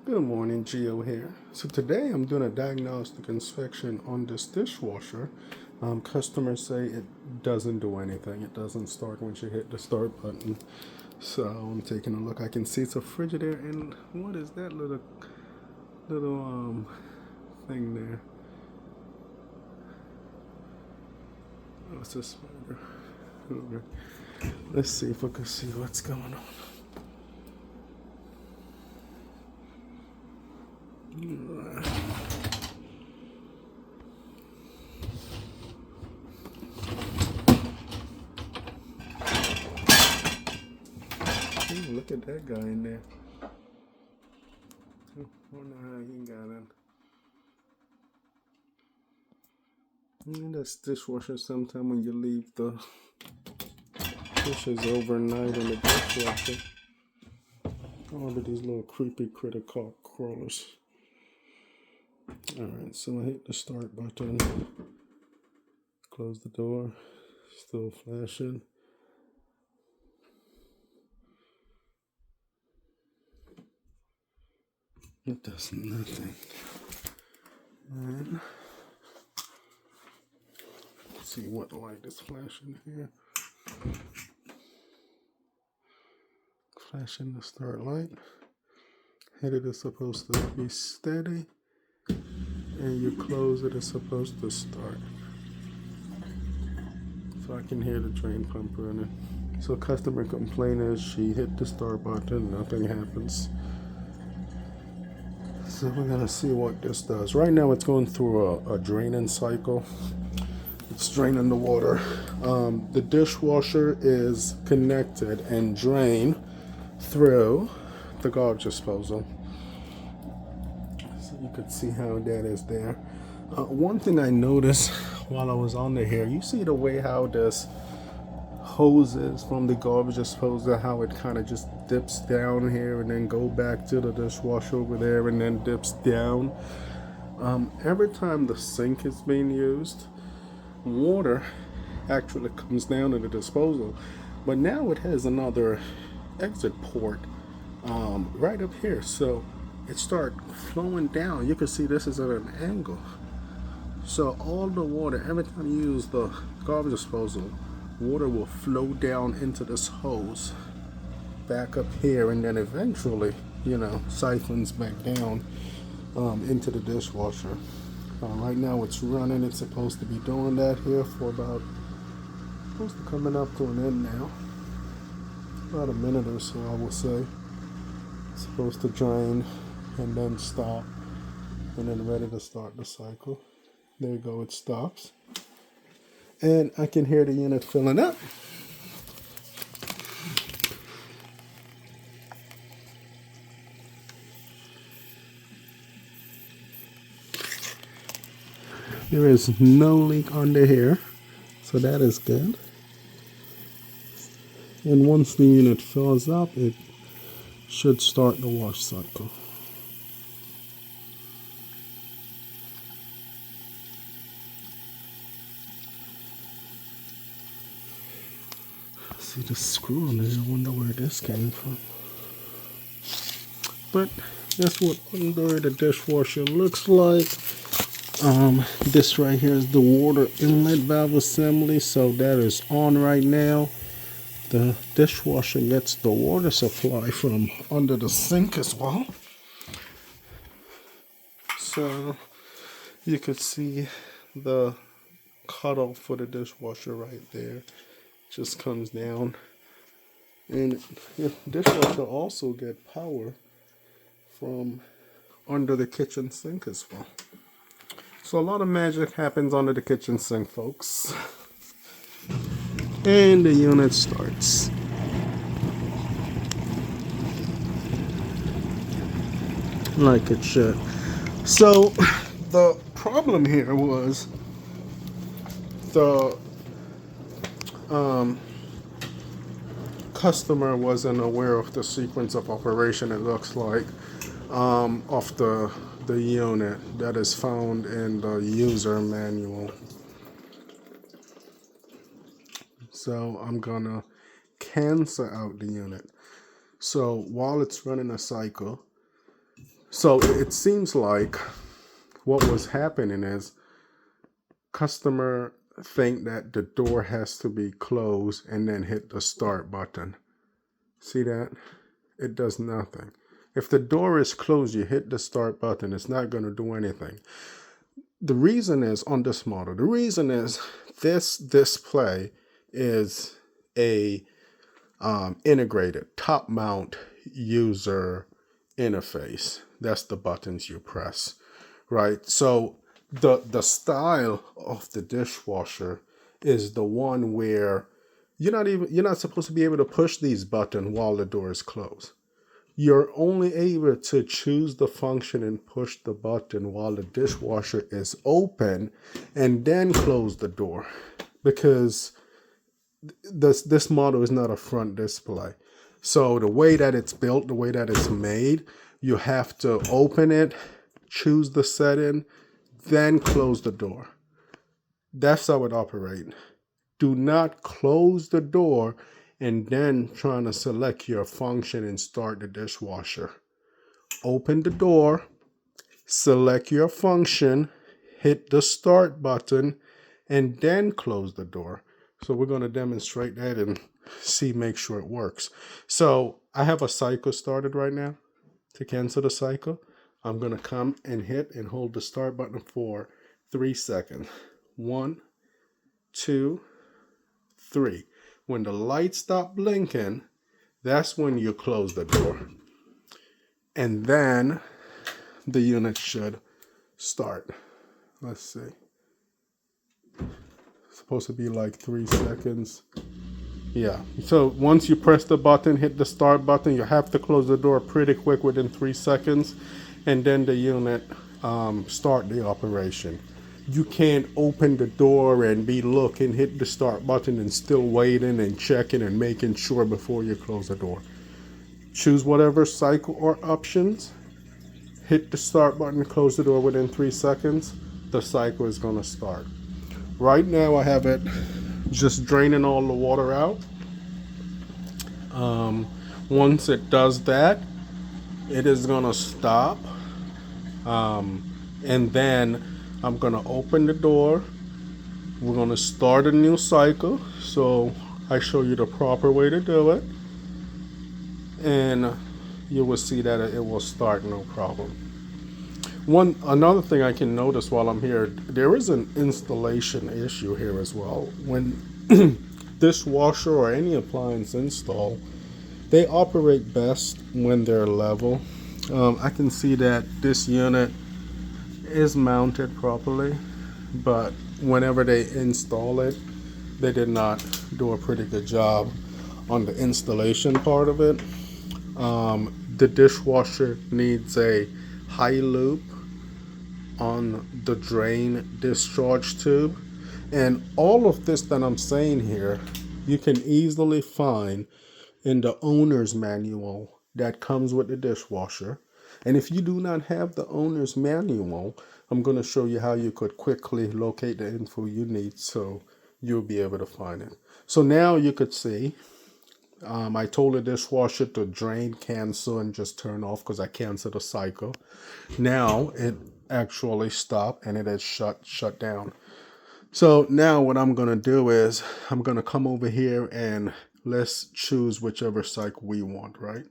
Good morning, Gio here. So today I'm doing a diagnostic inspection on this dishwasher. Customers say it doesn't do anything. It doesn't start once you hit the start button. So I'm taking a look. I can see it's a Frigidaire, and what is that little thing there? Oh, it's a spider. Okay. Let's see if I can see what's going on. Ooh, look at that guy in there. I wonder how he got in. This dishwasher, sometime when you leave the dishes overnight in the dishwasher, all of these little creepy critter crawlers. Alright, so I hit the start button, close the door, still flashing. It does nothing. And let's see what light is flashing here. Flashing the start light. Headed is supposed to be steady, and you close it, it's supposed to start. So I can hear the drain pump running. So customer complaint is she hit the start button, nothing happens. So we're gonna see what this does. Right now it's going through a draining cycle. It's draining the water. The dishwasher is connected and drained through the garbage disposal. So you could see how that is there. One thing I noticed while I was under here, you see the way how this hoses from the garbage disposal, how it kind of just dips down here and then go back to the dishwasher over there and then dips down. Every time the sink is being used, water actually comes down to the disposal, but now it has another exit port right up here, so it starts flowing down. You can see this is at an angle, so all the water, every time you use the garbage disposal, water will flow down into this hose back up here, and then eventually, siphons back down into the dishwasher. Right now it's running. It's supposed to be doing that here for supposed to coming up to an end now. About a minute or so, I will say. It's supposed to drain and then stop, and then ready to start the cycle. There you go, it stops. And I can hear the unit filling up. There is no leak under here, so that is good. And once the unit fills up, it should start the wash cycle. See the screw on there, I wonder where this came from. But that's what under the dishwasher looks like. This right here is the water inlet valve assembly, so that is on right now. The dishwasher gets the water supply from under the sink as well. So you could see the cutoff for the dishwasher right there. Just comes down. And the dishwasher also get power from under the kitchen sink as well. So a lot of magic happens under the kitchen sink, folks. And the unit starts. Like it should. So the problem here was the customer wasn't aware of the sequence of operation, it looks like, of the unit that is found in the user manual. So I'm gonna cancel out the unit. So while it's running a cycle, So it seems like what was happening is customer think that the door has to be closed and then hit the start button. See that? It does nothing. If the door is closed, you hit the start button, it's not going to do anything. The reason is on this model, the reason is this display is a integrated top mount user interface. That's the buttons you press, right? So the style of the dishwasher is the one where you're not supposed to be able to push these buttons while the door is closed. You're only able to choose the function and push the button while the dishwasher is open and then close the door, because this model is not a front display. So the way that it's built, the way that it's made, you have to open it, choose the setting, then close the door. That's how it operates. Do not close the door and then trying to select your function and start the dishwasher. Open the door, select your function, hit the start button, and then close the door. So we're going to demonstrate that and make sure it works. So I have a cycle started right now. To cancel the cycle, I'm going to come and hit and hold the start button for 3 seconds. 1, 2, 3. When the lights stop blinking, that's when you close the door. And then the unit should start. Let's see. It's supposed to be like 3 seconds. Yeah. So once you press the button, hit the start button, you have to close the door pretty quick within 3 seconds. And then the unit start the operation. You can't open the door and be looking, hit the start button and still waiting and checking and making sure before you close the door. Choose whatever cycle or options. Hit the start button, close the door within 3 seconds. The cycle is going to start. Right now I have it just draining all the water out. Once it does that, it is going to stop. And then I'm going to open the door. We're going to start a new cycle. So I show you the proper way to do it. And you will see that it will start no problem. Another thing I can notice while I'm here, there is an installation issue here as well. When dishwasher or any appliance install, they operate best when they're level. I can see that this unit is mounted properly, but whenever they install it, they did not do a pretty good job on the installation part of it. The dishwasher needs a high loop on the drain discharge tube, and all of this that I'm saying here you can easily find in the owner's manual that comes with the dishwasher. And if you do not have the owner's manual, I'm going to show you how you could quickly locate the info you need so you'll be able to find it. So now you could see I told the dishwasher to drain, cancel, and just turn off because I canceled the cycle. Now it actually stopped and it has shut down. So now what I'm going to do is I'm going to come over here and let's choose whichever cycle we want, right?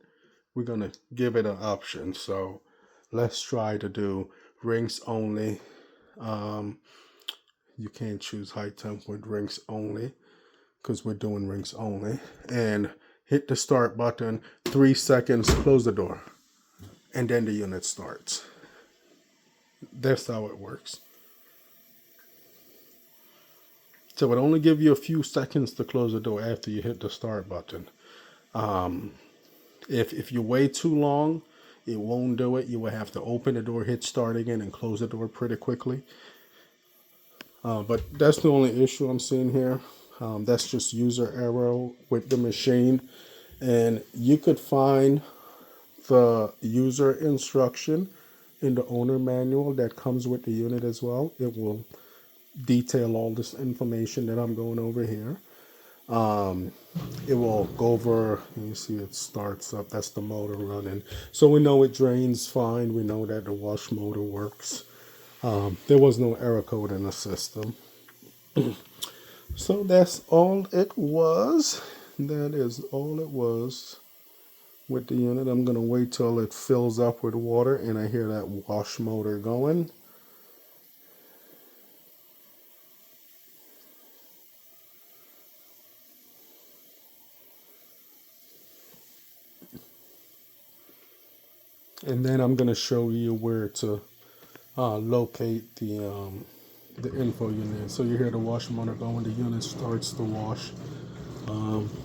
We're going to give it an option. So let's try to do rings only. You can't choose high temp with rings only because we're doing rings only. And hit the start button, 3 seconds, close the door. And then the unit starts. That's how it works. So it only give you a few seconds to close the door after you hit the start button. If you wait too long, it won't do it. You will have to open the door, hit start again, and close the door pretty quickly. But that's the only issue I'm seeing here. That's just user error with the machine. And you could find the user instruction in the owner manual that comes with the unit as well. It will detail all this information that I'm going over here. it will go over. You see it starts up. That's the motor running. So we know it drains fine. We know that the wash motor works. There was no error code in the system. So that's all it was. That is all it was with the unit. I'm going to wait till it fills up with water and I hear that wash motor going. And then I'm going to show you where to locate the info unit. So you hear the wash motor going, the unit starts to wash.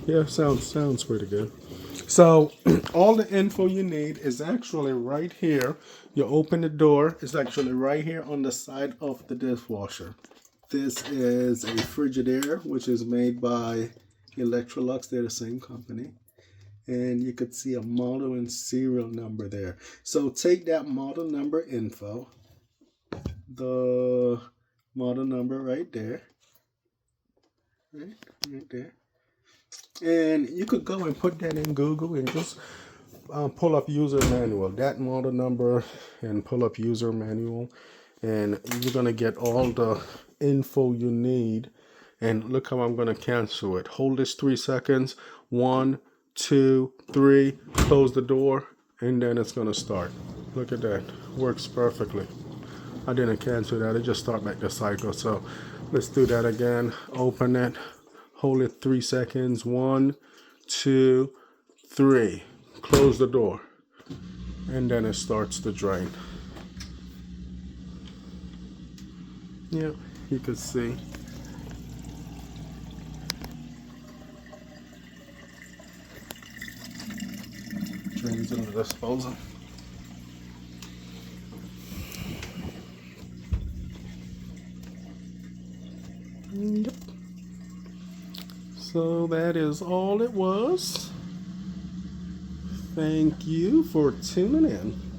Yeah, sounds pretty good. So all the info you need is actually right here. You open the door, it's actually right here on the side of the dishwasher. This is a Frigidaire, which is made by Electrolux. They're the same company. And you could see a model and serial number there. So take that model number info, the model number right there, right there. And you could go and put that in Google and just pull up user manual, that model number, and pull up user manual. And you're going to get all the info you need. And look how I'm going to cancel it. Hold this 3 seconds. 1, 2, 3. Close the door. And then it's going to start. Look at that. Works perfectly. I didn't cancel that. It just start back the cycle. So let's do that again. Open it. Hold it 3 seconds. 1, 2, 3. Close the door. And then it starts to drain. Yeah, you can see. Drains into the disposal. Yep. So that is all it was. Thank you for tuning in.